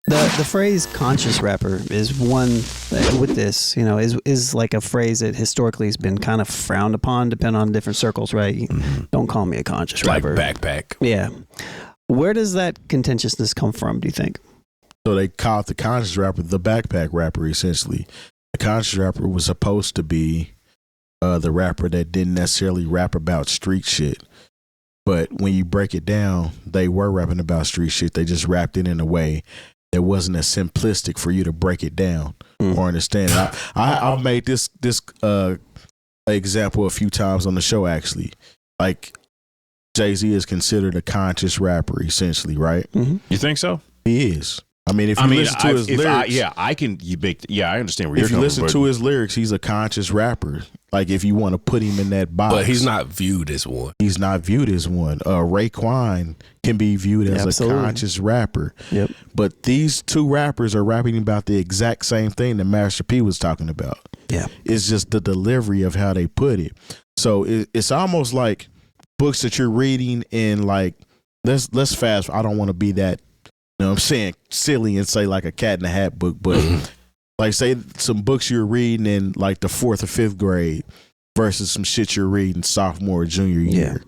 The phrase conscious rapper is one with this, is like a phrase that historically has been kind of frowned upon, depending on different circles, right? Mm-hmm. Don't call me a conscious rapper. Like backpack. Yeah. Where does that contentiousness come from, do you think? So they called the conscious rapper the backpack rapper, essentially. The conscious rapper was supposed to be the rapper that didn't necessarily rap about street shit. But when you break it down, they were rapping about street shit. They just rapped it in a way that wasn't as simplistic for you to break it down or understand it. I've made this example a few times on the show, actually. Like, Jay-Z is considered a conscious rapper, essentially, right? Mm-hmm. You think so? He is. I mean, if you listen to his lyrics, I understand where you're coming from. If you listen to his lyrics, he's a conscious rapper. Like, if you want to put him in that box, but he's not viewed as one. He's not viewed as one. Raekwon can be viewed as a conscious rapper. Yep. But these two rappers are rapping about the exact same thing that Master P was talking about. Yeah. It's just the delivery of how they put it. So it's almost like books that you're reading in, like, let's fast. I don't want to be that. You know what I'm saying, silly and say like a Cat in the Hat book, but like say some books you're reading in like the 4th or 5th grade versus some shit you're reading sophomore or junior year.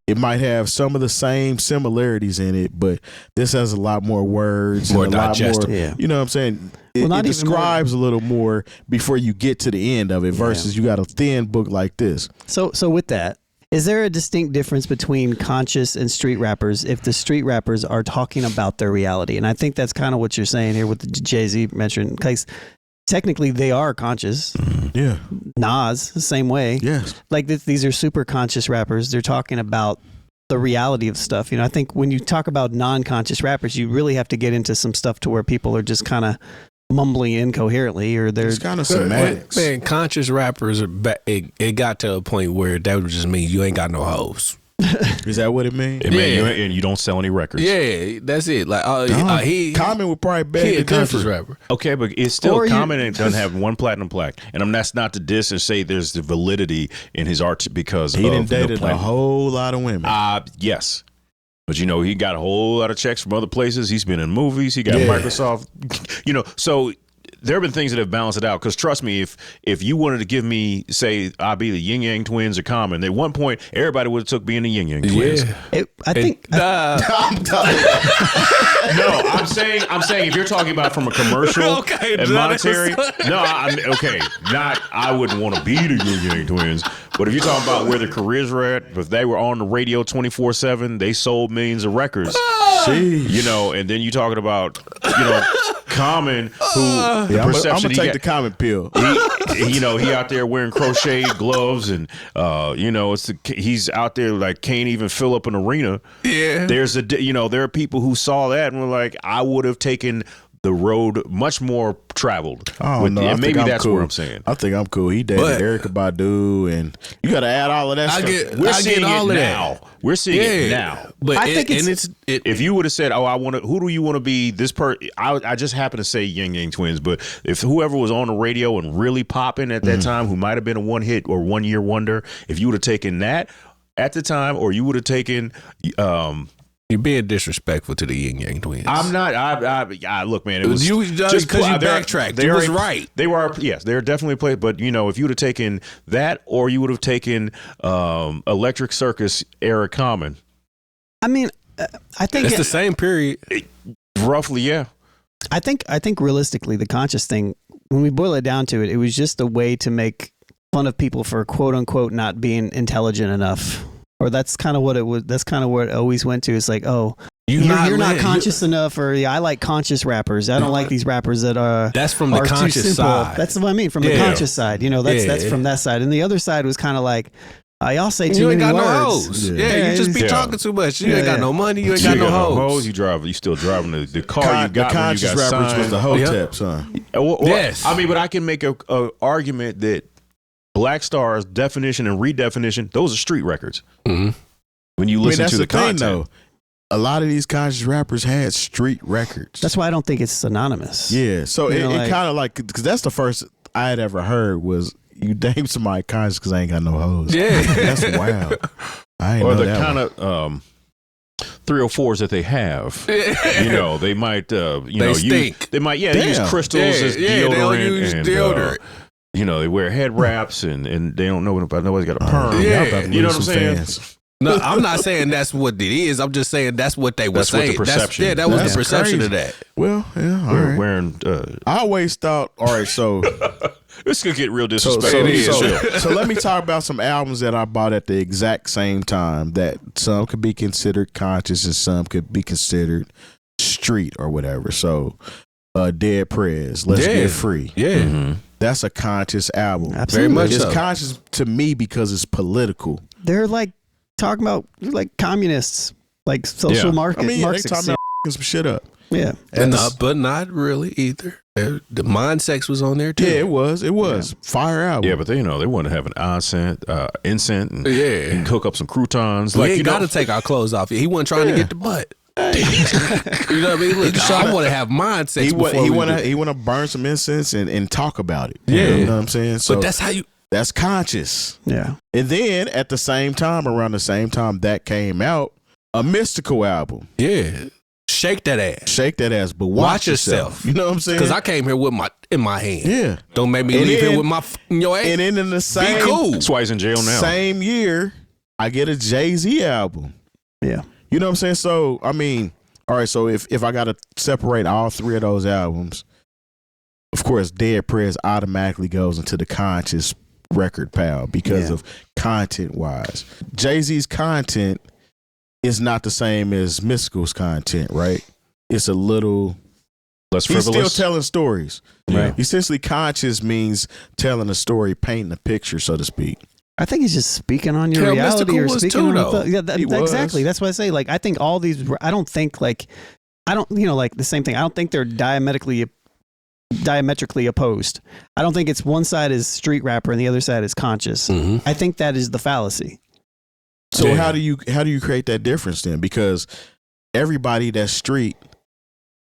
It might have some of the same similarities in it, but this has a lot more words, more and a digestible. lot more. You know what I'm saying? It describes a little more before you get to the end of it versus you got a thin book like this. So with that, is there a distinct difference between conscious and street rappers if the street rappers are talking about their reality? And I think that's kind of what you're saying here with the Jay-Z mention, because technically they are conscious. Yeah. Nas, the same way. Yes. Like these are super conscious rappers. They're talking about the reality of stuff. I think when you talk about non-conscious rappers, you really have to get into some stuff to where people are just kind of mumbling incoherently, or they're kind of semantics. Man, conscious rappers it got to a point where that would just mean you ain't got no hoes. Is that what it means? And you don't sell any records. Yeah, that's it. Like Common would probably beg a conscious rapper. Okay, but it's still Common and doesn't have one platinum plaque. And that's not to diss and say there's the validity in his art because he done dated a whole lot of women. Yes. But, he got a whole lot of checks from other places. He's been in movies. He got Microsoft. So there have been things that have balanced it out. Because trust me, if you wanted to give me, say, I'll be the Yin Yang Twins or Common, at one point, everybody would have took being the Yin Yang Twins. Yeah. I'm done. No, I'm saying if you're talking about from a commercial and monetary, I wouldn't want to be the Yin Yang Twins. But if you're talking about where their careers were at, if they were on the radio 24/7, they sold millions of records. And then you're talking about, Common, who the perception I'm gonna take the Common pill. He out there wearing crocheted gloves, and he's out there like can't even fill up an arena. Yeah, there's there are people who saw that and were like, I would have taken the road much more traveled. Oh no, and maybe that's what I'm saying. I think I'm cool. He dated Erykah Badu, and you got to add all of that stuff. We're seeing it now. We're seeing it now. But I think if you would have said, who do you want to be? This I just happen to say Yin Yang Twins, but if whoever was on the radio and really popping at that time, who might have been a one hit or 1 year wonder, if you would have taken that at the time, or you would have taken. You're being disrespectful to the Yin Yang Twins. I'm not. I look, man. It was just because you backtracked. It was right. They were. Yes, they're definitely played. But if you would have taken that, or you would have taken Electric Circus era Common. I mean, I think it's the same period. Roughly, yeah. I think realistically, the conscious thing, when we boil it down to it, it was just a way to make fun of people for quote unquote not being intelligent enough. Or that's kind of what it was. That's kind of where it always went to. It's like, you're not conscious enough, or I like conscious rappers. I don't like these rappers that are. That's from the conscious side. That's what I mean, from the conscious side. That's from that side. And the other side was kind of like, y'all say too many words. You ain't got no hoes. Yeah, you just be talking too much. You ain't got no money. You ain't got no hoes. You still driving the car you got. The conscious rappers was the hoteps, huh? Yes. But I can make a argument that Black Star's definition and redefinition, those are street records. Mm-hmm. When you listen to the content, though, a lot of these conscious rappers had street records. That's why I don't think it's synonymous. Yeah, so it kind of like, because that's the first I had ever heard was you name somebody conscious because I ain't got no hoes. Yeah, that's wild. I ain't know or the that kind of 3 or 4s that they have. They might stink. They might use crystals as deodorant. They don't use deodorant. They wear head wraps and they don't know nobody's got a perm. You know what I'm saying? No, I'm not saying that's what it is. I'm just saying that's what they were saying. What the perception. That was the perception of that. Well, yeah, all right. Wearing. I always thought. All right, so this could get real disrespectful. So let me talk about some albums that I bought at the exact same time. That some could be considered conscious and some could be considered street or whatever. So, Dead Prez, Let's Get Free. Yeah. Mm-hmm. That's a conscious album. Absolutely. Very much It's so. conscious to me because it's political. They're like talking about like communists, like social market. I mean, they Marxists. talking about some shit up. Yeah. But not really either. The Mind Sex was on there too. Yeah, it was. Fire album. Yeah, but they want to have an incense and cook up some croutons. We ain't got to take our clothes off. He wasn't trying to get the butt. You know what I mean? Look, I want to have mind sex. He want to burn some incense and talk about it. Yeah, you know what I'm saying. So but that's how you. That's conscious. Yeah. And then at the same time, around the same time that came out, a mystical album. Yeah. Shake that ass. But watch yourself. You know what I'm saying? Because I came here with in my hand. Yeah. Don't make me leave here with my in your ass. And then in the same, be cool. That's why he's in jail now. Same year, I get a Jay-Z album. Yeah. You know what I'm saying? So, I mean, all right, so if I got to separate all 3 of those albums, of course, Dead Prez automatically goes into the conscious record pile because of content-wise. Jay-Z's content is not the same as Mystical's content, right? It's a little... less He's frivolous. still telling stories. Right. Essentially, conscious means telling a story, painting a picture, so to speak. I think he's just speaking on your Kel reality Mystical or was speaking too, on though. exactly. That's what I say. Like, I think all these, I don't think like the same thing. I don't think they're diametrically opposed. I don't think it's one side is street rapper and the other side is conscious. Mm-hmm. I think that is the fallacy. So how do you create that difference then? Because everybody that's street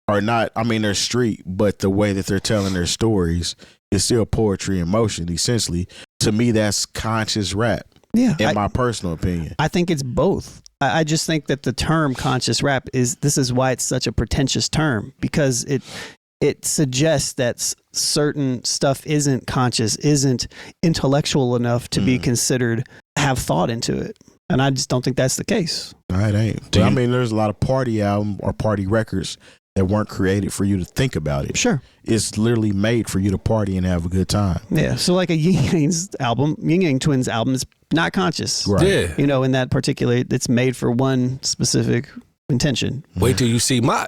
are not, I mean, they're street, but the way that they're telling their stories is still poetry in motion, essentially. To me, that's conscious rap. Yeah. In my personal opinion. I think it's both. I just think that the term conscious rap this is why it's such a pretentious term, because it suggests that certain stuff isn't conscious, isn't intellectual enough to be considered, have thought into it. And I just don't think that's the case. No, it ain't. But I mean, there's a lot of party album or party records that weren't created for you to think about it. Sure. It's literally made for you to party and have a good time. Yeah. So like a Yin Yang Twins album is not conscious. Right. Yeah. You know, in that particular, it's made for one specific intention. Wait till you see my.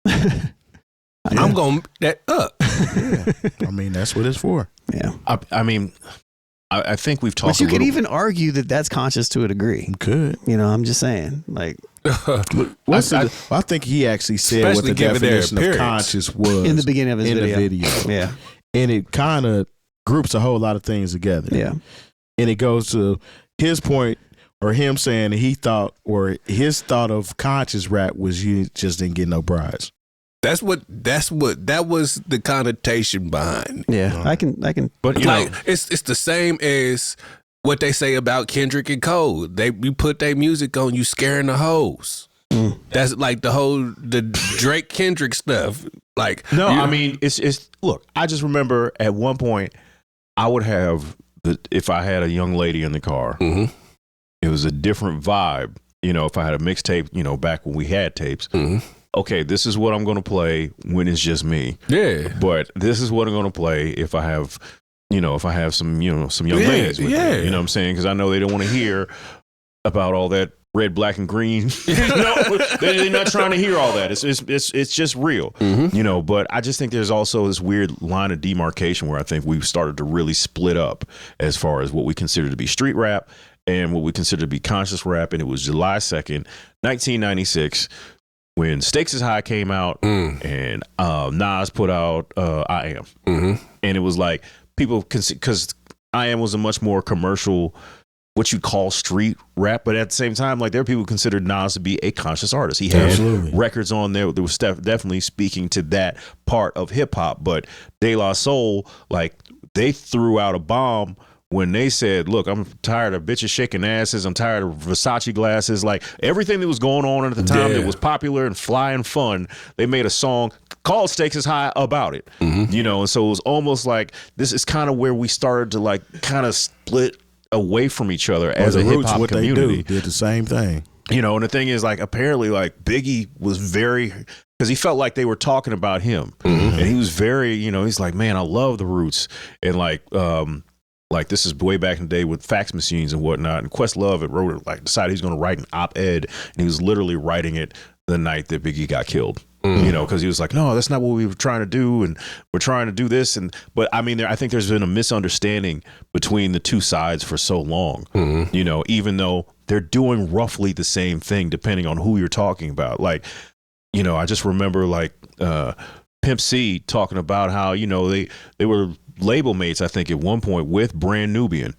I'm going to that up. Yeah. I mean, that's what it's for. Yeah. I mean, I think we've talked. But you could even argue that that's conscious to a degree. You could. You know, I'm just saying, like, I think he actually said what Especially the given their definition of appearance. conscious was in the beginning of his in video. the video. Yeah. And it kind of groups a whole lot of things together. Yeah. And it goes to his point, or him saying that he thought, or his thought of conscious rap was you just didn't get no brides. That was the connotation behind. Yeah. I can. But you Like know, it's the same as what they say about Kendrick and Cole. You put their music on, you scaring the hoes. That's like the Drake Kendrick stuff. Like I mean, it's look. I just remember at one point I would have if I had a young lady in the car, it was a different vibe. You know, if I had a mixtape, back when we had tapes. Okay, this is what I'm going to play when it's just me. Yeah. But this is what I'm going to play if I have, some young ladies with me. You know what I'm saying? Because I know they don't want to hear about all that red, black, and green. They're not trying to hear all that. It's just real, But I just think there's also this weird line of demarcation where I think we've started to really split up as far as what we consider to be street rap and what we consider to be conscious rap. And it was July 2nd, 1996. When Stakes is High came out and Nas put out I Am. And it was like people, because I Am was a much more commercial, what you call street rap. But at the same time, like there are people who considered Nas to be a conscious artist. He had records on there that was definitely speaking to that part of hip hop. But De La Soul, like they threw out a bomb when they said, look, I'm tired of bitches shaking asses, I'm tired of Versace glasses, like everything that was going on at the time that was popular and fly and fun, they made a song called Stakes is High about it. You know, and so it was almost like this is kind of where we started to like kind of split away from each other as a hip hop community. They did the same thing. You know, and the thing is, like, apparently, like, Biggie was very, because he felt like they were talking about him. And he was very, you know, he's like, man, I love the Roots. And like this is way back in the day with fax machines and whatnot. And Questlove had wrote it, like, decided he's going to write an op-ed. And he was literally writing it the night that Biggie got killed. You know, because he was like, no, that's not what we were trying to do, and we're trying to do this. But I mean, I think there's been a misunderstanding between the two sides for so long. You know, even though they're doing roughly the same thing, depending on who you're talking about. Like, you know, I just remember like Pimp C talking about how, you know, they were label mates, I think, at one point with Brand Nubian.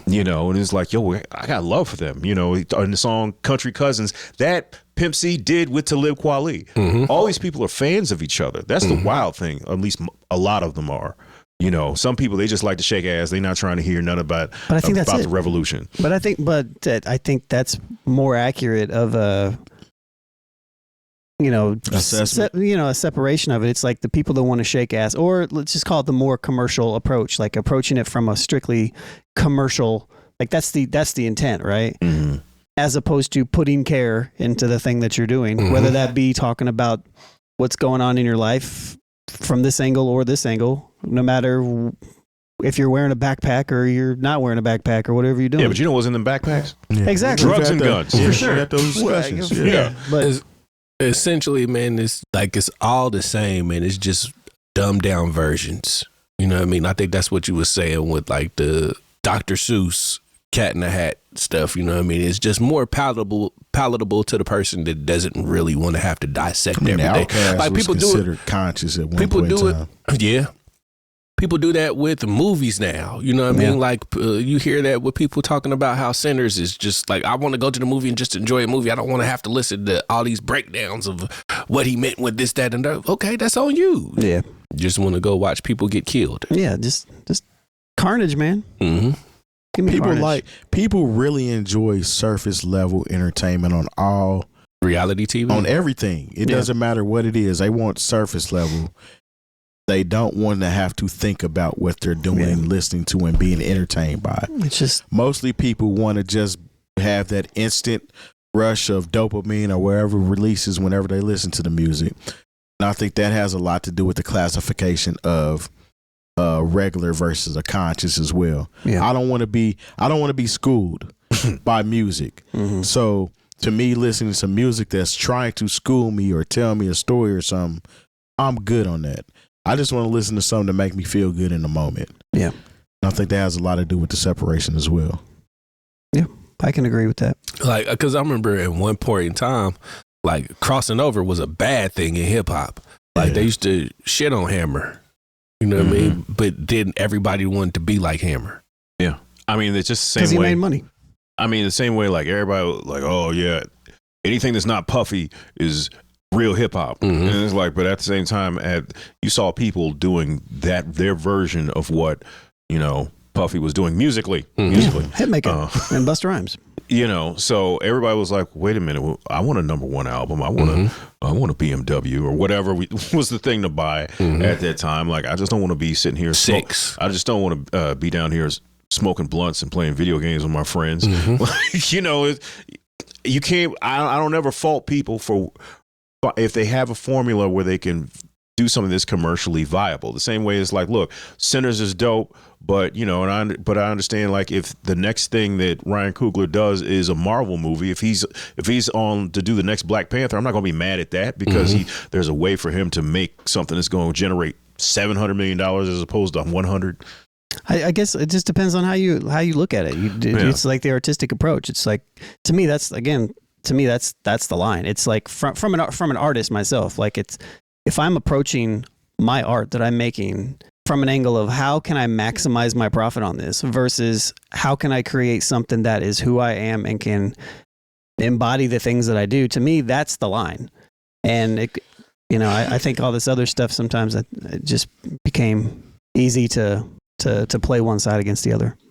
You know, and it's like, yo, I got love for them. You know, in the song Country Cousins, that Pimp C did with Talib Kweli. All these people are fans of each other. That's the wild thing. At least a lot of them are. You know, some people, they just like to shake ass. They're not trying to hear none about the revolution. But I think that's more accurate of a, you know, a separation of it. It's like the people that want to shake ass, or let's just call it the more commercial approach, like approaching it from a strictly commercial, like that's the intent, right? As opposed to putting care into the thing that you're doing, whether that be talking about what's going on in your life from this angle or this angle, no matter if you're wearing a backpack or you're not wearing a backpack or whatever you're doing. Yeah, but you know what's in the backpacks? Exactly. Drugs and guns. For sure. Had those discussions. But Essentially, man, it's like it's all the same, man. It's just dumbed down versions. You know what I mean? I think that's what you were saying with like the Dr. Seuss Cat in the Hat stuff. You know what I mean? It's just more palatable to the person that doesn't really want to have to dissect everything. Like people do it conscious at one point in time. Yeah. People do that with movies now. You know what I mean? Like you hear that with people talking about how Sinners is just like, I want to go to the movie and just enjoy a movie. I don't want to have to listen to all these breakdowns of what he meant with this, that, and that. Okay, that's on you. Yeah. Just want to go watch people get killed. Yeah, just carnage, man. People really enjoy surface level entertainment on all reality TV, on everything. It doesn't matter what it is. They want surface level. They don't want to have to think about what they're doing, listening to, and being entertained by. It's just mostly people want to just have that instant rush of dopamine or wherever releases whenever they listen to the music. And I think that has a lot to do with the classification of regular versus a conscious as well. Yeah. I don't want to be schooled by music. So to me, listening to some music that's trying to school me or tell me a story or something, I'm good on that. I just want to listen to something to make me feel good in the moment. Yeah. And I think that has a lot to do with the separation as well. Yeah, I can agree with that. Like, because I remember at one point in time, like crossing over was a bad thing in hip hop. Like they used to shit on Hammer. You know what I mean? But then everybody wanted to be like Hammer. Yeah. I mean, it's just the same way. Because he made money. I mean, the same way, like everybody like, oh yeah, anything that's not puffy is real hip hop. And it's like, but at the same time, you saw people doing their version of what, you know, Puffy was doing musically. Hitmaker and Busta Rhymes. You know, so everybody was like, wait a minute, I want a #1 album. I want a BMW or whatever was the thing to buy at that time. Like, I just don't want to be sitting here. I just don't want to be down here smoking blunts and playing video games with my friends. Like, you know, you can't, I don't ever fault people for, if they have a formula where they can do something that's commercially viable. The same way it's like, look, Sinners is dope, but you know, I understand, like, if the next thing that Ryan Coogler does is a Marvel movie, if he's on to do the next Black Panther, I'm not going to be mad at that because there's a way for him to make something that's going to generate $700 million as opposed to 100. I guess it just depends on how you look at it. It's like the artistic approach. It's like, to me, that's the line. It's like from an artist myself. Like, it's, if I'm approaching my art that I'm making from an angle of how can I maximize my profit on this versus how can I create something that is who I am and can embody the things that I do, to me, that's the line. And I think all this other stuff sometimes it just became easy to play one side against the other.